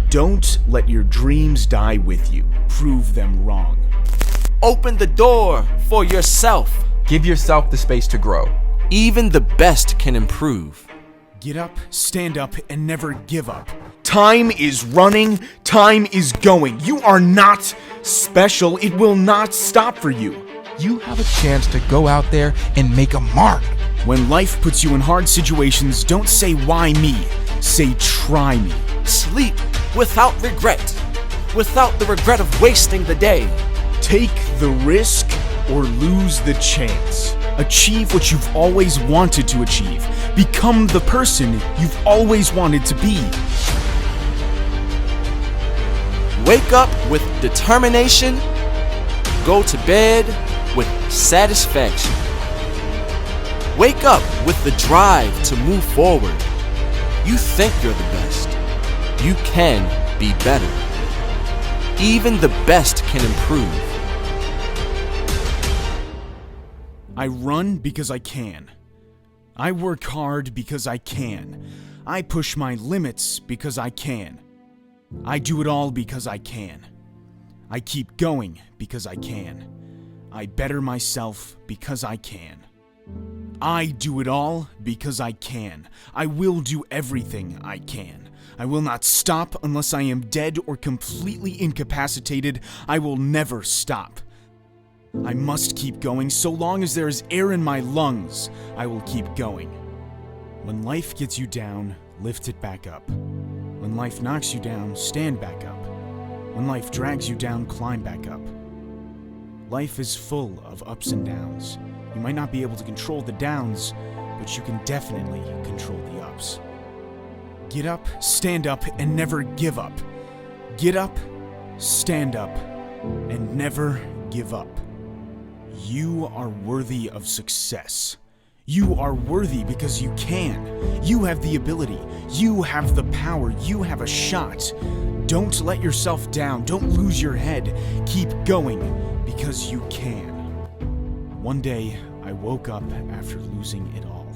Don't let your dreams die with you. Prove them wrong. Open the door for yourself. Give yourself the space to grow. Even the best can improve. Get up, stand up, and never give up. Time is running, time is going. You are not special. It will not stop for you. You have a chance to go out there and make a mark. When life puts you in hard situations, don't say why me. Say try me. Sleep without regret. Without the regret of wasting the day. Take the risk or lose the chance. Achieve what you've always wanted to achieve. Become the person you've always wanted to be. Wake up with determination. Go to bed with satisfaction. Wake up with the drive to move forward. You think you're the best. You can be better. Even the best can improve. I run because I can. I work hard because I can. I push my limits because I can. I do it all because I can. I keep going because I can. I better myself because I can. I do it all because I can. I will do everything I can. I will not stop unless I am dead or completely incapacitated. I will never stop. I must keep going so long as there is air in my lungs. I will keep going. When life gets you down, lift it back up. When life knocks you down, stand back up. When life drags you down, climb back up. Life is full of ups and downs. You might not be able to control the downs, but you can definitely control the ups. Get up, stand up, and never give up. Get up, stand up, and never give up. You are worthy of success. You are worthy because you can. You have the ability. You have the power. You have a shot. Don't let yourself down. Don't lose your head. Keep going because you can. One day, I woke up after losing it all.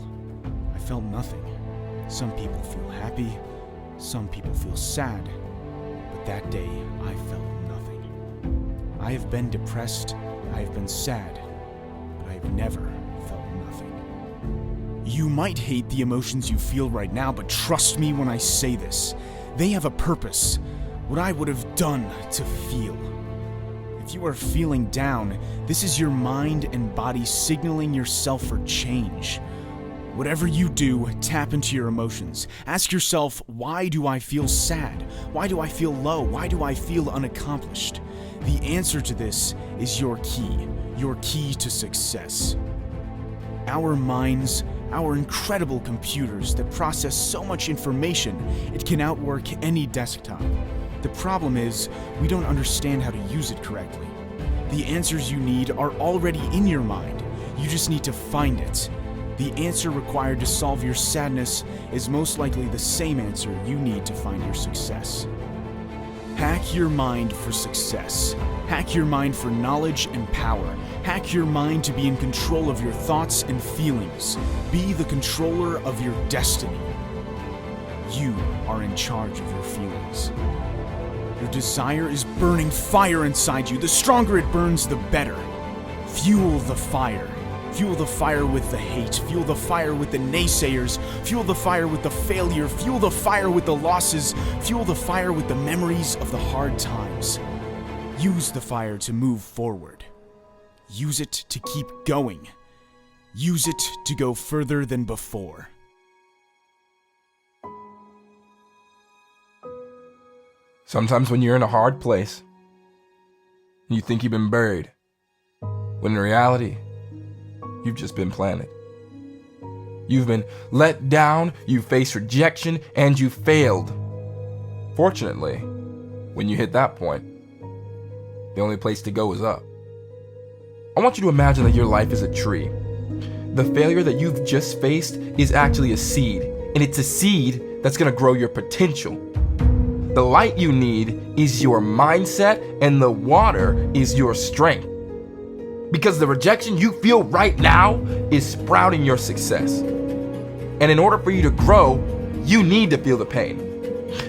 I felt nothing. Some people feel happy. Some people feel sad. But that day, I felt nothing. I have been depressed. I have been sad. But I have never felt nothing. You might hate the emotions you feel right now, but trust me when I say this. They have a purpose. What I would have done to feel. If you are feeling down, this is your mind and body signaling yourself for change. Whatever you do, tap into your emotions. Ask yourself, why do I feel sad? Why do I feel low? Why do I feel unaccomplished? The answer to this is your key to success. Our minds, our incredible computers that process so much information, it can outwork any desktop. The problem is, we don't understand how to use it correctly. The answers you need are already in your mind. You just need to find it. The answer required to solve your sadness is most likely the same answer you need to find your success. Hack your mind for success. Hack your mind for knowledge and power. Hack your mind to be in control of your thoughts and feelings. Be the controller of your destiny. You are in charge of your feelings. Your desire is burning fire inside you. The stronger it burns, the better. Fuel the fire. Fuel the fire with the hate. Fuel the fire with the naysayers. Fuel the fire with the failure. Fuel the fire with the losses. Fuel the fire with the memories of the hard times. Use the fire to move forward. Use it to keep going. Use it to go further than before. Sometimes when you're in a hard place, you think you've been buried, when in reality, you've just been planted. You've been let down, you faced rejection, and you failed. Fortunately, when you hit that point, the only place to go is up. I want you to imagine that your life is a tree. The failure that you've just faced is actually a seed, and it's a seed that's going to grow your potential. The light you need is your mindset, and the water is your strength. Because the rejection you feel right now is sprouting your success. And in order for you to grow, you need to feel the pain.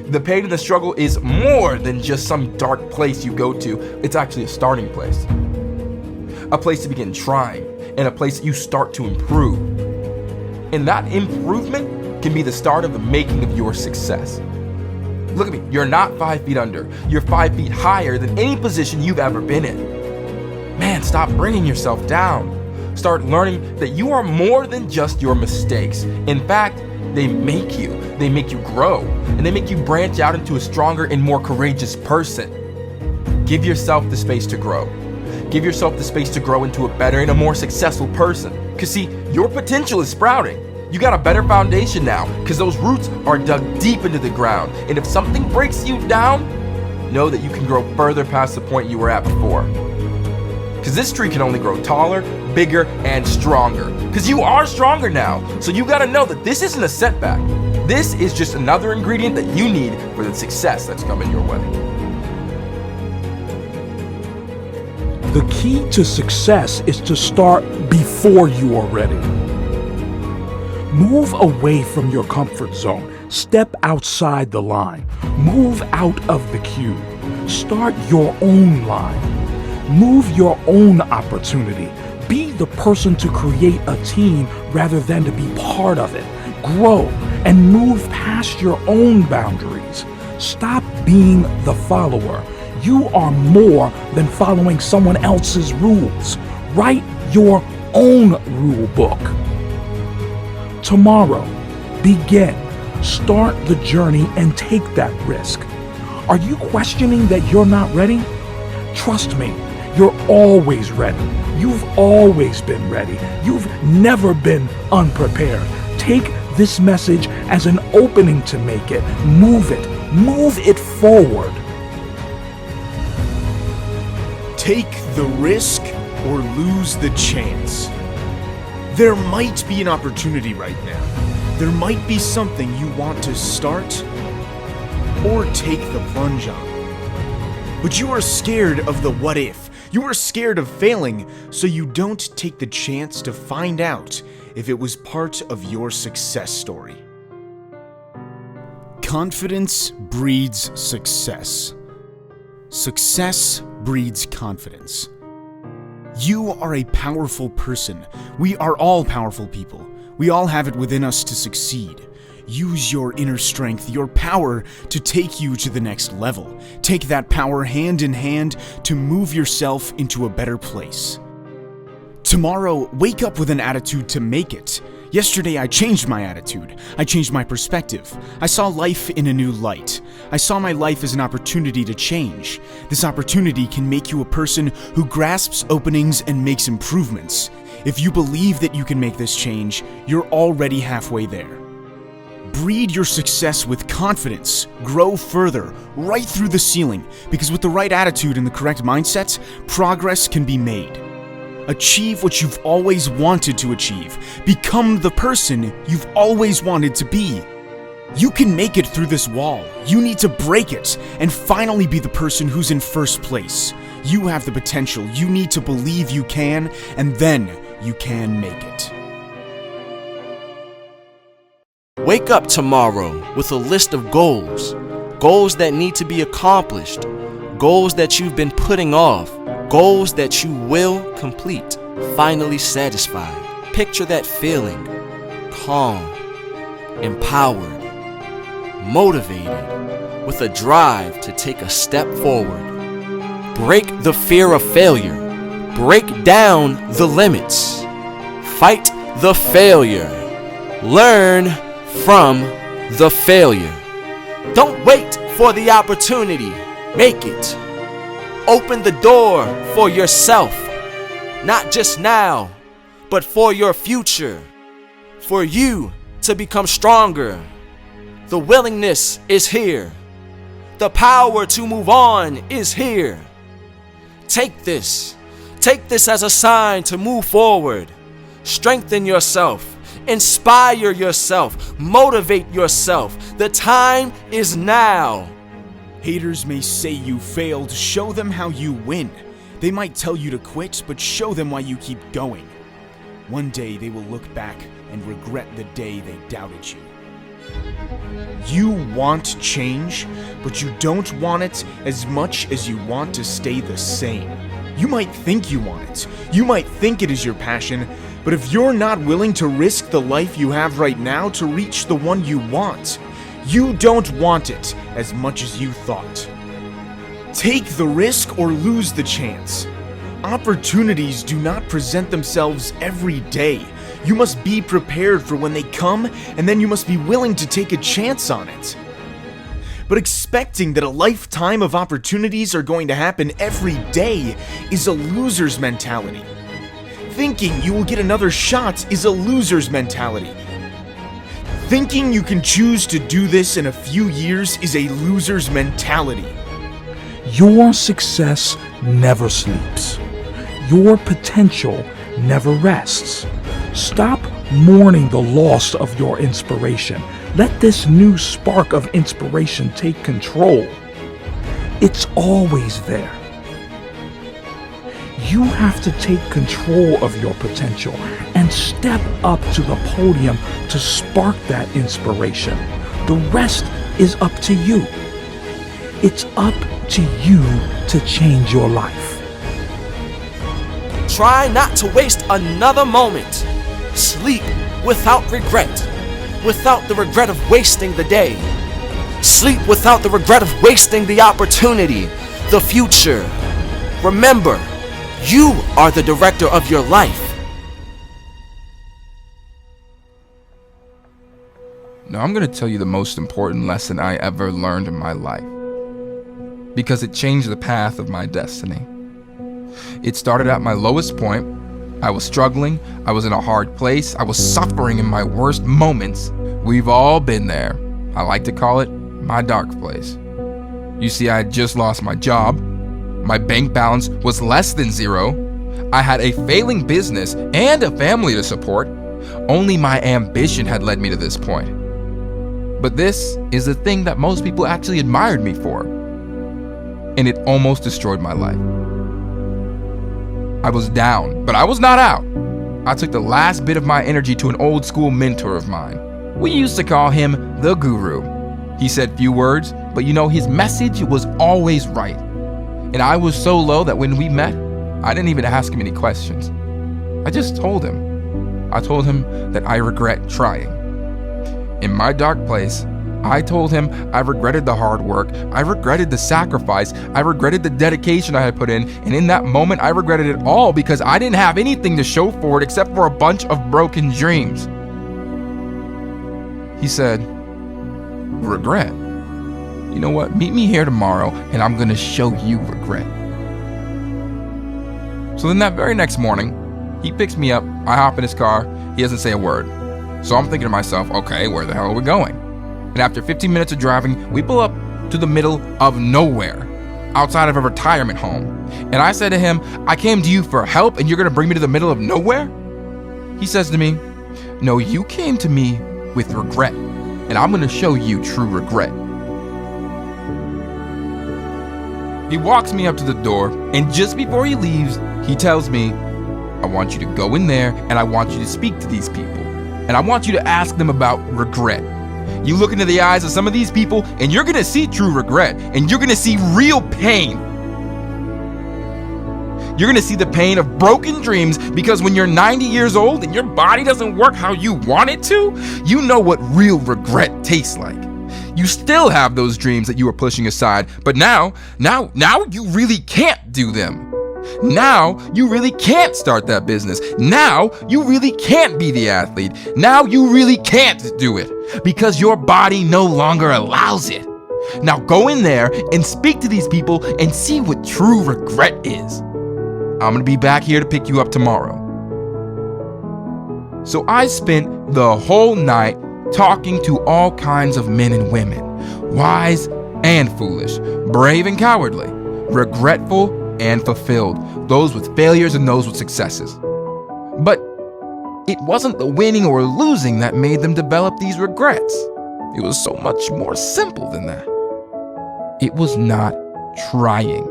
The pain and the struggle is more than just some dark place you go to. It's actually a starting place. A place to begin trying, and a place that you start to improve. And that improvement can be the start of the making of your success. Look at me, you're not 5 feet under. You're 5 feet higher than any position you've ever been in. Man, stop bringing yourself down. Start learning that you are more than just your mistakes. In fact, they make you grow, and they make you branch out into a stronger and more courageous person. Give yourself the space to grow. Give yourself the space to grow into a better and a more successful person. Because see, your potential is sprouting. You got a better foundation now, because those roots are dug deep into the ground. And if something breaks you down, know that you can grow further past the point you were at before. Because this tree can only grow taller, bigger, and stronger. Because you are stronger now. So you gotta know that this isn't a setback. This is just another ingredient that you need for the success that's coming your way. The key to success is to start before you are ready. Move away from your comfort zone. Step outside the line. Move out of the queue. Start your own line. Move your own opportunity. Be the person to create a team rather than to be part of it. Grow and move past your own boundaries. Stop being the follower. You are more than following someone else's rules. Write your own rule book. Tomorrow, begin. Start the journey and take that risk. Are you questioning that you're not ready? Trust me, you're always ready. You've always been ready. You've never been unprepared. Take this message as an opening to make it. Move it forward. Take the risk or lose the chance. There might be an opportunity right now. There might be something you want to start or take the plunge on. But you are scared of the what if. You are scared of failing, so you don't take the chance to find out if it was part of your success story. Confidence breeds success. Success breeds confidence. You are a powerful person. We are all powerful people. We all have it within us to succeed. Use your inner strength, your power, to take you to the next level. Take that power hand in hand to move yourself into a better place. Tomorrow, wake up with an attitude to make it. Yesterday, I changed my attitude. I changed my perspective. I saw life in a new light. I saw my life as an opportunity to change. This opportunity can make you a person who grasps openings and makes improvements. If you believe that you can make this change, you're already halfway there. Breed your success with confidence. Grow further, right through the ceiling, because with the right attitude and the correct mindset, progress can be made. Achieve what you've always wanted to achieve. Become the person you've always wanted to be. You can make it through this wall. You need to break it and finally be the person who's in first place. You have the potential. You need to believe you can, and then you can make it. Wake up tomorrow with a list of goals. Goals that need to be accomplished. Goals that you've been putting off. Goals that you will complete. Finally satisfied. Picture that feeling. Calm. Empowered. Motivated. With a drive to take a step forward. Break the fear of failure. Break down the limits. Fight the failure. Learn from the failure. Don't wait for the opportunity. Make it. Open the door for yourself. Not just now, but for your future. For you to become stronger. The willingness is here. The power to move on is here. Take this as a sign to move forward. Strengthen yourself. Inspire yourself. Motivate yourself. The time is now. Haters may say you failed. Show them how you win. They might tell you to quit, but show them why you keep going. One day they will look back and regret the day they doubted you. You want change, but you don't want it as much as you want to stay the same. You might think you want it. You might think it is your passion, but if you're not willing to risk the life you have right now to reach the one you want, you don't want it as much as you thought. Take the risk or lose the chance. Opportunities do not present themselves every day. You must be prepared for when they come, and then you must be willing to take a chance on it. But expecting that a lifetime of opportunities are going to happen every day is a loser's mentality. Thinking you will get another shot is a loser's mentality. Thinking you can choose to do this in a few years is a loser's mentality. Your success never sleeps. Your potential never rests. Stop mourning the loss of your inspiration. Let this new spark of inspiration take control. It's always there. You have to take control of your potential and step up to the podium to spark that inspiration. The rest is up to you. It's up to you to change your life. Try not to waste another moment. Sleep without regret, without the regret of wasting the day. Sleep without the regret of wasting the opportunity, the future. Remember, you are the director of your life. Now I'm going to tell you the most important lesson I ever learned in my life, because it changed the path of my destiny. It started at my lowest point. I was struggling, I was in a hard place, I was suffering in my worst moments. We've all been there. I like to call it my dark place. You see, I had just lost my job. My bank balance was less than zero. I had a failing business and a family to support. Only my ambition had led me to this point. But this is the thing that most people actually admired me for. And it almost destroyed my life. I was down, but I was not out. I took the last bit of my energy to an old school mentor of mine. We used to call him the Guru. He said few words, but his message was always right. And I was so low that when we met, I didn't even ask him any questions. I just told him. I told him that I regret trying. In my dark place, I told him I regretted the hard work, I regretted the sacrifice, I regretted the dedication I had put in, and in that moment I regretted it all because I didn't have anything to show for it except for a bunch of broken dreams. He said, regret? You know what, meet me here tomorrow and I'm gonna show you regret. So then that very next morning, he picks me up, I hop in his car, he doesn't say a word. So I'm thinking to myself, okay, where the hell are we going? And after 15 minutes of driving, we pull up to the middle of nowhere, outside of a retirement home. And I said to him, I came to you for help and you're gonna bring me to the middle of nowhere? He says to me, no, you came to me with regret, and I'm gonna show you true regret. He walks me up to the door, and just before he leaves, he tells me, I want you to go in there and I want you to speak to these people. And I want you to ask them about regret. You look into the eyes of some of these people and you're gonna see true regret, and you're gonna see real pain. You're gonna see the pain of broken dreams, because when you're 90 years old and your body doesn't work how you want it to, you know what real regret tastes like. You still have those dreams that you were pushing aside, but now you really can't do them. Now you really can't start that business. Now you really can't be the athlete. Now you really can't do it because your body no longer allows it. Now go in there and speak to these people and see what true regret is. I'm gonna be back here to pick you up tomorrow. So I spent the whole night talking to all kinds of men and women, wise and foolish, brave and cowardly, regretful and fulfilled, those with failures and those with successes. But it wasn't the winning or losing that made them develop these regrets. It was so much more simple than that. It was not trying.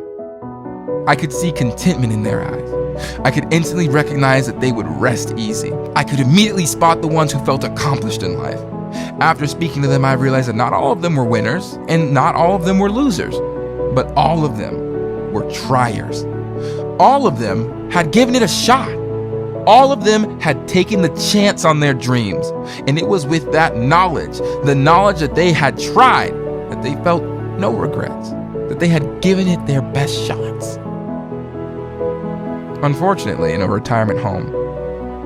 I could see contentment in their eyes. I could instantly recognize that they would rest easy. I could immediately spot the ones who felt accomplished in life. After speaking to them, I realized that not all of them were winners and not all of them were losers, but all of them were triers. All of them had given it a shot. All of them had taken the chance on their dreams. And it was with that knowledge, the knowledge that they had tried, that they felt no regrets, that they had given it their best shots. Unfortunately, in a retirement home,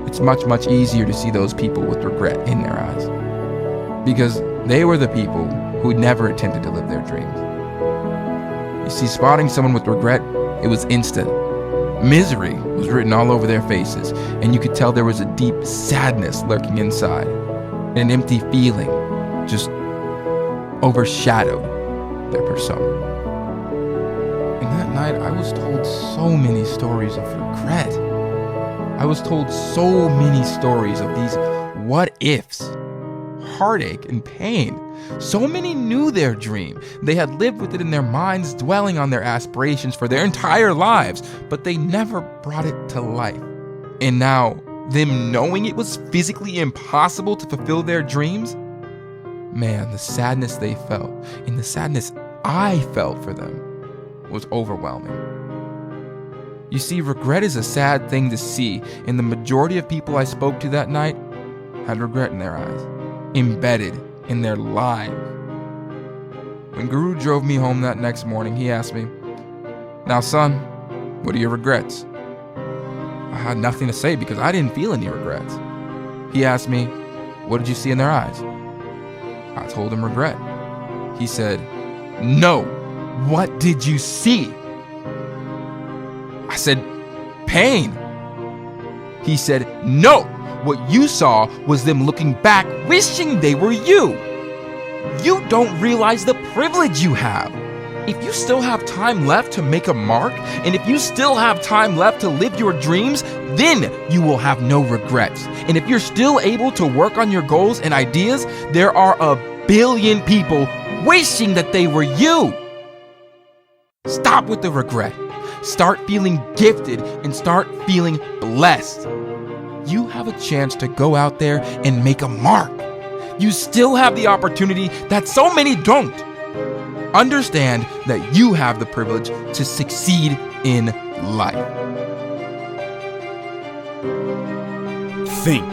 it's much, much easier to see those people with regret in their eyes, because they were the people who never attempted to live their dreams. You see, spotting someone with regret, it was instant. Misery was written all over their faces, and you could tell there was a deep sadness lurking inside, and an empty feeling just overshadowed their persona. And that night, I was told so many stories of regret. I was told so many stories of these what-ifs, heartache and pain. So many knew their dream. They had lived with it in their minds, dwelling on their aspirations for their entire lives, but they never brought it to life. And now, them knowing it was physically impossible to fulfill their dreams, man, the sadness they felt and the sadness I felt for them was overwhelming. You see, regret is a sad thing to see, and the majority of people I spoke to that night had regret in their eyes, embedded in their lives. When Guru drove me home that next morning, he asked me, "Now, son, what are your regrets?" I had nothing to say because I didn't feel any regrets. He asked me, "What did you see in their eyes?" I told him regret. He said, "No, what did you see?" I said, "Pain." He said, "No, what you saw was them looking back, wishing they were you. You don't realize the privilege you have. If you still have time left to make a mark, and if you still have time left to live your dreams, then you will have no regrets. And if you're still able to work on your goals and ideas, there are 1 billion people wishing that they were you." Stop with the regret. Start feeling gifted and start feeling blessed. You have a chance to go out there and make a mark. You still have the opportunity that so many don't. Understand that you have the privilege to succeed in life. Think.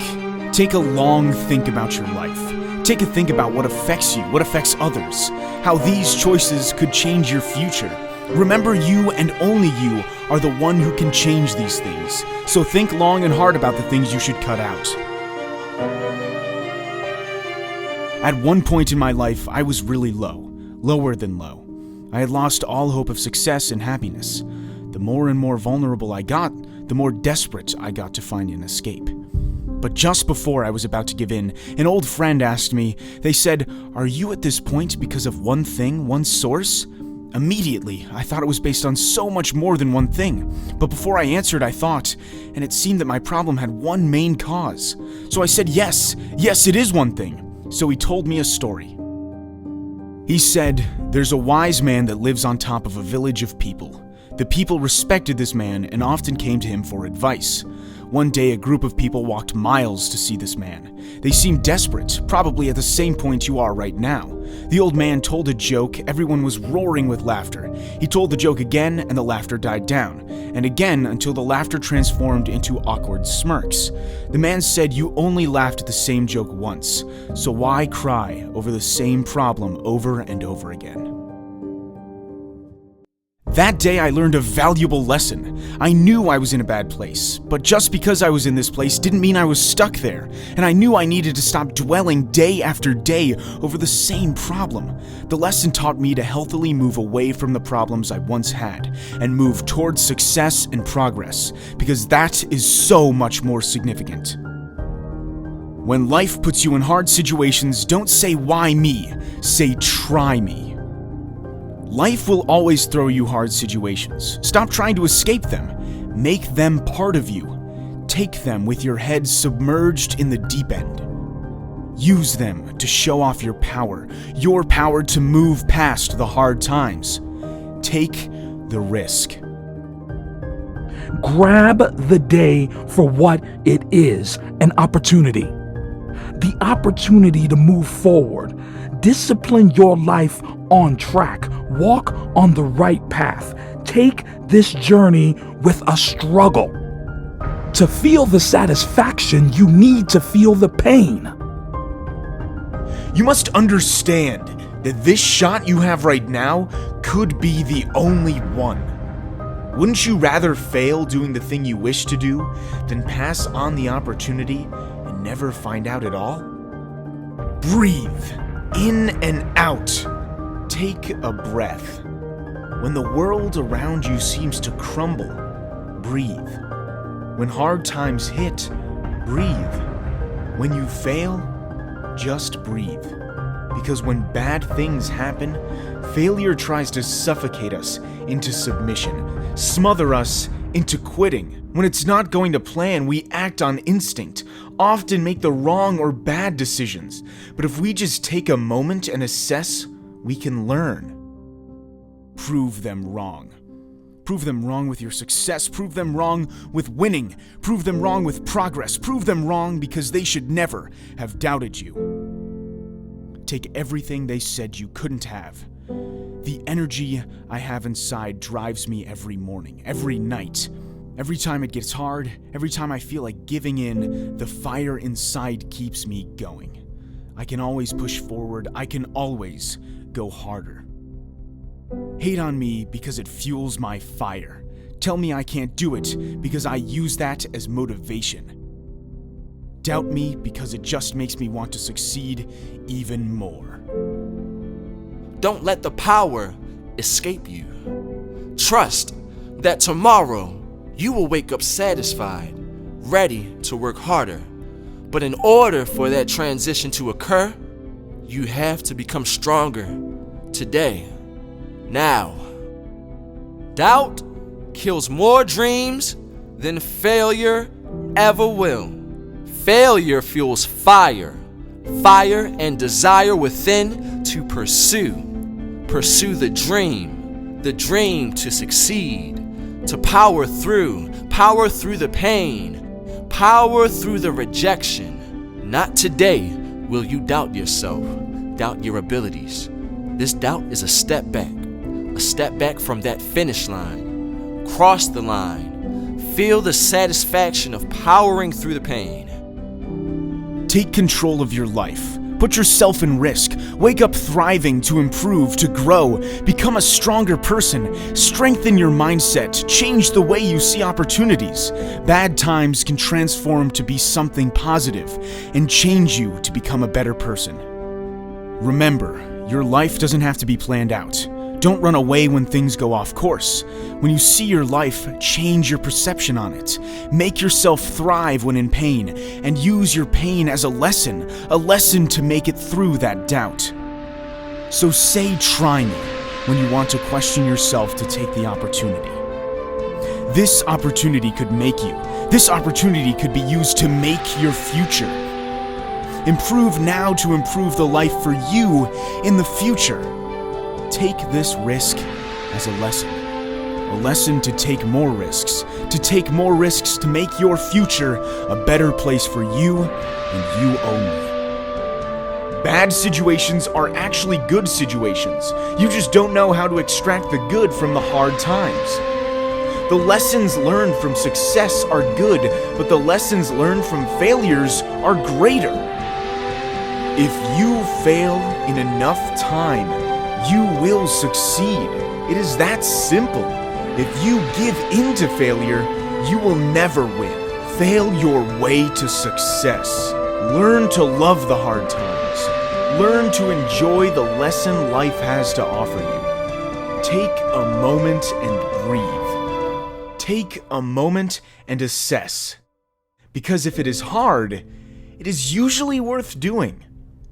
Take a long think about your life. Take a think about what affects you, what affects others, how these choices could change your future. Remember, you and only you are the one who can change these things. So think long and hard about the things you should cut out. At one point in my life, I was really low, lower than low. I had lost all hope of success and happiness. The more and more vulnerable I got, the more desperate I got to find an escape. But just before I was about to give in, an old friend asked me, they said, "Are you at this point because of one thing, one source?" Immediately, I thought it was based on so much more than one thing. But before I answered, I thought, and it seemed that my problem had one main cause. So I said, yes, it is one thing. So he told me a story. He said, "There's a wise man that lives on top of a village of people. The people respected this man and often came to him for advice. One day, a group of people walked miles to see this man. They seemed desperate, probably at the same point you are right now. The old man told a joke, everyone was roaring with laughter. He told the joke again, and the laughter died down, and again until the laughter transformed into awkward smirks. The man said, 'You only laughed at the same joke once, so why cry over the same problem over and over again?'" That day I learned a valuable lesson. I knew I was in a bad place, but just because I was in this place didn't mean I was stuck there, and I knew I needed to stop dwelling day after day over the same problem. The lesson taught me to healthily move away from the problems I once had, and move towards success and progress, because that is so much more significant. When life puts you in hard situations, don't say, "Why me?" Say, "Try me." Life will always throw you hard situations. Stop trying to escape them. Make them part of you. Take them with your head submerged in the deep end. Use them to show off your power to move past the hard times. Take the risk. Grab the day for what it is, an opportunity. the opportunity to move forward. Discipline your life on track. Walk on the right path. Take this journey with a struggle. To feel the satisfaction, you need to feel the pain. You must understand that this shot you have right now could be the only one. Wouldn't you rather fail doing the thing you wish to do than pass on the opportunity and never find out at all? Breathe in and out. Take a breath. When the world around you seems to crumble, breathe. When hard times hit, breathe. When you fail, just breathe. Because when bad things happen, failure tries to suffocate us into submission, smother us into quitting. When it's not going to plan, we act on instinct, often make the wrong or bad decisions. But if we just take a moment and assess, we can learn. Prove them wrong. Prove them wrong with your success. Prove them wrong with winning. Prove them wrong with progress. Prove them wrong because they should never have doubted you. Take everything they said you couldn't have. The energy I have inside drives me every morning, every night. Every time it gets hard, every time I feel like giving in, the fire inside keeps me going. I can always push forward. I can always go harder. Hate on me because it fuels my fire. Tell me I can't do it because I use that as motivation. Doubt me because it just makes me want to succeed even more. Don't let the power escape you. Trust that tomorrow you will wake up satisfied, ready to work harder. But in order for that transition to occur, you have to become stronger today, now. Doubt kills more dreams than failure ever will. Failure fuels fire and desire within to pursue the dream to succeed, to power through the pain, power through the rejection. Not today will you doubt yourself, doubt your abilities. This doubt is a step back from that finish line. Cross the line, feel the satisfaction of powering through the pain. Take control of your life. Put yourself in risk. Wake up thriving to improve, to grow. Become a stronger person. Strengthen your mindset. Change the way you see opportunities. Bad times can transform to be something positive and change you to become a better person. Remember, your life doesn't have to be planned out. Don't run away when things go off course. When you see your life, change your perception on it. Make yourself thrive when in pain, and use your pain as a lesson to make it through that doubt. So say try me when you want to question yourself to take the opportunity. This opportunity could make you. This opportunity could be used to make your future. Improve now to improve the life for you in the future. Take this risk as a lesson to take more risks, to make your future a better place for you and you only. Bad situations are actually good situations. You just don't know how to extract the good from the hard times. The lessons learned from success are good, but the lessons learned from failures are greater. If you fail in enough time, you will succeed. It is that simple. If you give in to failure, you will never win. Fail your way to success. Learn to love the hard times. Learn to enjoy the lesson life has to offer you. Take a moment and breathe. Take a moment and assess. Because if it is hard, it is usually worth doing.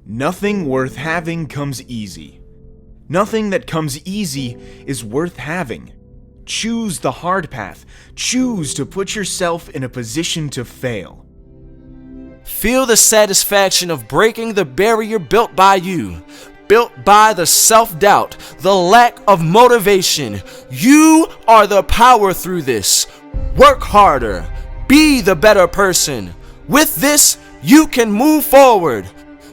Nothing worth having comes easy. Nothing that comes easy is worth having. Choose the hard path. Choose to put yourself in a position to fail. Feel the satisfaction of breaking the barrier built by you, built by the self-doubt, the lack of motivation. You are the power through this. Work harder. Be the better person. With this, You can move forward.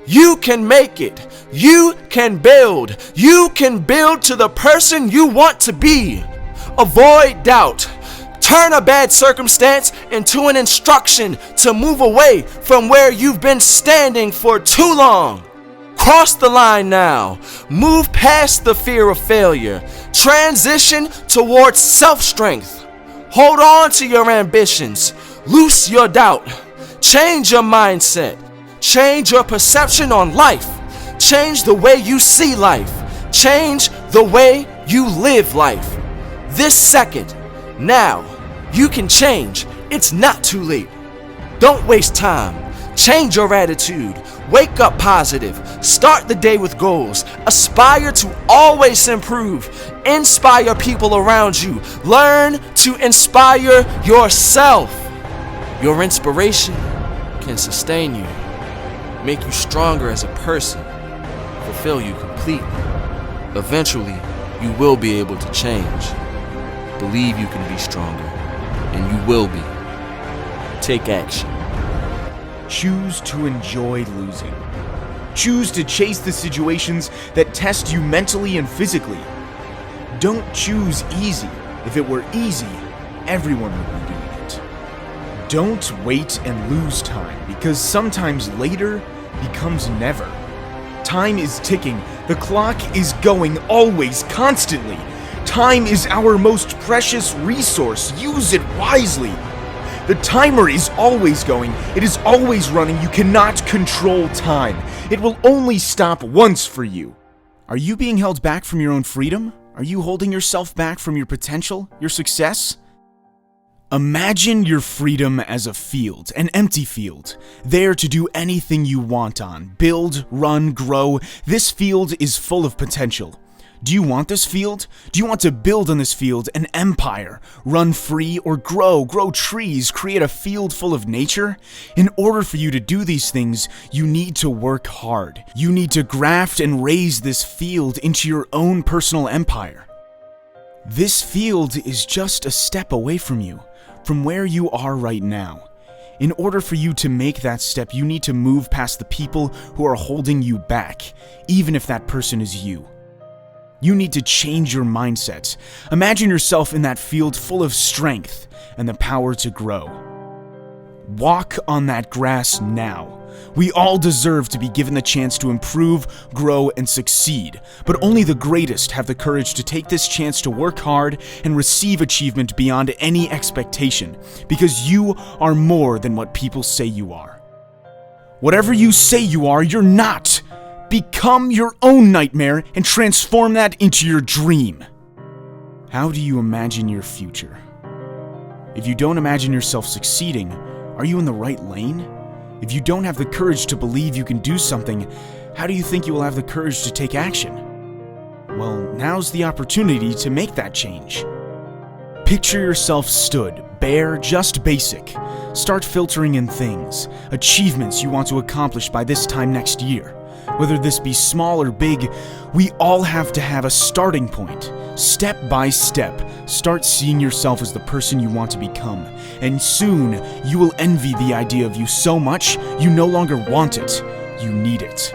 You can make it. You can build. You can build to the person you want to be. Avoid doubt. Turn a bad circumstance into an instruction to move away from where you've been standing for too long. Cross the line now. Move past the fear of failure. Transition towards self-strength. Hold on to your ambitions. Loose your doubt. Change your mindset. Change your perception on life. Change the way you see life. Change the way you live life. This second, now, you can change. It's not too late. Don't waste time. Change your attitude. Wake up positive. Start the day with goals. Aspire to always improve. Inspire people around you. Learn to inspire yourself. Your inspiration can sustain you, make you stronger as a person, fulfill you completely. Eventually, you will be able to change. Believe you can be stronger, and you will be. Take action. Choose to enjoy losing. Choose to chase the situations that test you mentally and physically. Don't choose easy. If it were easy, everyone would be doing it. Don't wait and lose time, because sometimes later becomes never. Time is ticking. The clock is going always, constantly. Time is our most precious resource. Use it wisely. The timer is always going. It is always running. You cannot control time. It will only stop once for you. Are you being held back from your own freedom? Are you holding yourself back from your potential, your success? Imagine your freedom as a field, an empty field, there to do anything you want on. Build, run, grow. This field is full of potential. Do you want this field? Do you want to build on this field an empire? Run free or grow trees, create a field full of nature? In order for you to do these things, you need to work hard. You need to graft and raise this field into your own personal empire. This field is just a step away from you, from where you are right now. In order for you to make that step, you need to move past the people who are holding you back, even if that person is you. You need to change your mindset. Imagine yourself in that field full of strength and the power to grow. Walk on that grass now. We all deserve to be given the chance to improve, grow, and succeed, but only the greatest have the courage to take this chance to work hard and receive achievement beyond any expectation, because you are more than what people say you are. Whatever you say you are, you're not. Become your own nightmare and transform that into your dream. How do you imagine your future? If you don't imagine yourself succeeding, are you in the right lane? If you don't have the courage to believe you can do something, how do you think you will have the courage to take action? Well, now's the opportunity to make that change. Picture yourself stood, bare, just basic. Start filtering in things, achievements you want to accomplish by this time next year. Whether this be small or big, we all have to have a starting point. Step by step, start seeing yourself as the person you want to become. And soon, you will envy the idea of you so much, you no longer want it, you need it.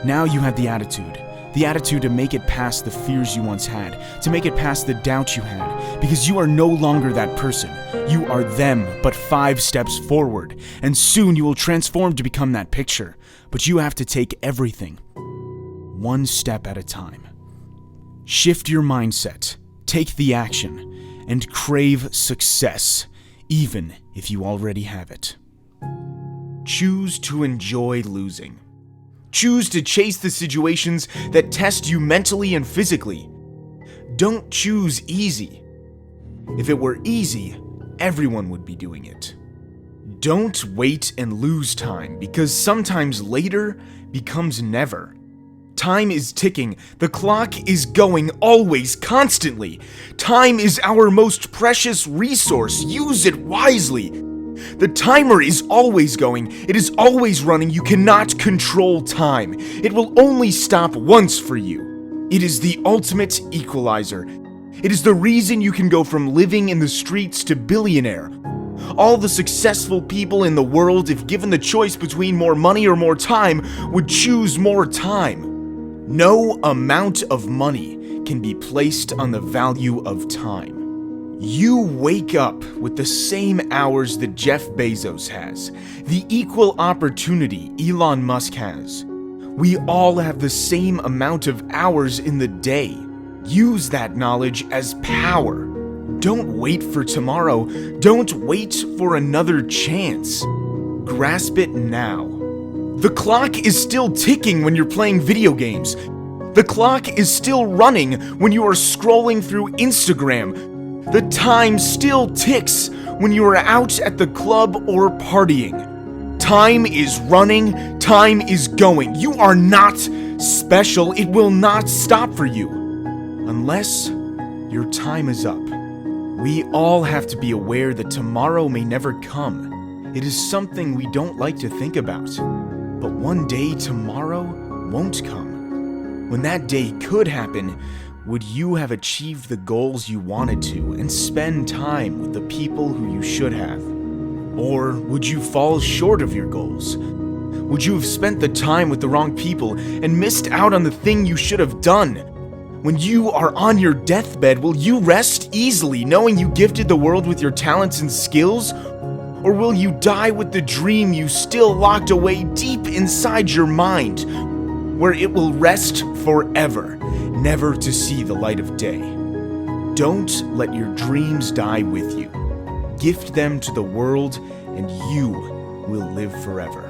Now you have the attitude to make it past the fears you once had, to make it past the doubts you had, because you are no longer that person. You are them, but 5 steps forward, and soon you will transform to become that picture. But you have to take everything, 1 step at a time. Shift your mindset, take the action, and crave success, even if you already have it. Choose to enjoy losing. Choose to chase the situations that test you mentally and physically. Don't choose easy. If it were easy, everyone would be doing it. Don't wait and lose time, because sometimes later becomes never. Time is ticking. The clock is going always, constantly. Time is our most precious resource. Use it wisely. The timer is always going. It is always running. You cannot control time. It will only stop once for you. It is the ultimate equalizer. It is the reason you can go from living in the streets to billionaire. All the successful people in the world, if given the choice between more money or more time, would choose more time. No amount of money can be placed on the value of time. You wake up with the same hours that Jeff Bezos has, the equal opportunity Elon Musk has. We all have the same amount of hours in the day. Use that knowledge as power. Don't wait for tomorrow. Don't wait for another chance. Grasp it now. The clock is still ticking when you're playing video games. The clock is still running when you are scrolling through Instagram. The time still ticks when you are out at the club or partying. Time is running, time is going. You are not special. It will not stop for you unless your time is up. We all have to be aware that tomorrow may never come. It is something we don't like to think about. But one day tomorrow won't come. When that day could happen, would you have achieved the goals you wanted to and spend time with the people who you should have? Or would you fall short of your goals? Would you have spent the time with the wrong people and missed out on the thing you should have done? When you are on your deathbed, will you rest easily knowing you gifted the world with your talents and skills? Or will you die with the dream you still locked away deep inside your mind, where it will rest forever, never to see the light of day? Don't let your dreams die with you. Gift them to the world, and you will live forever.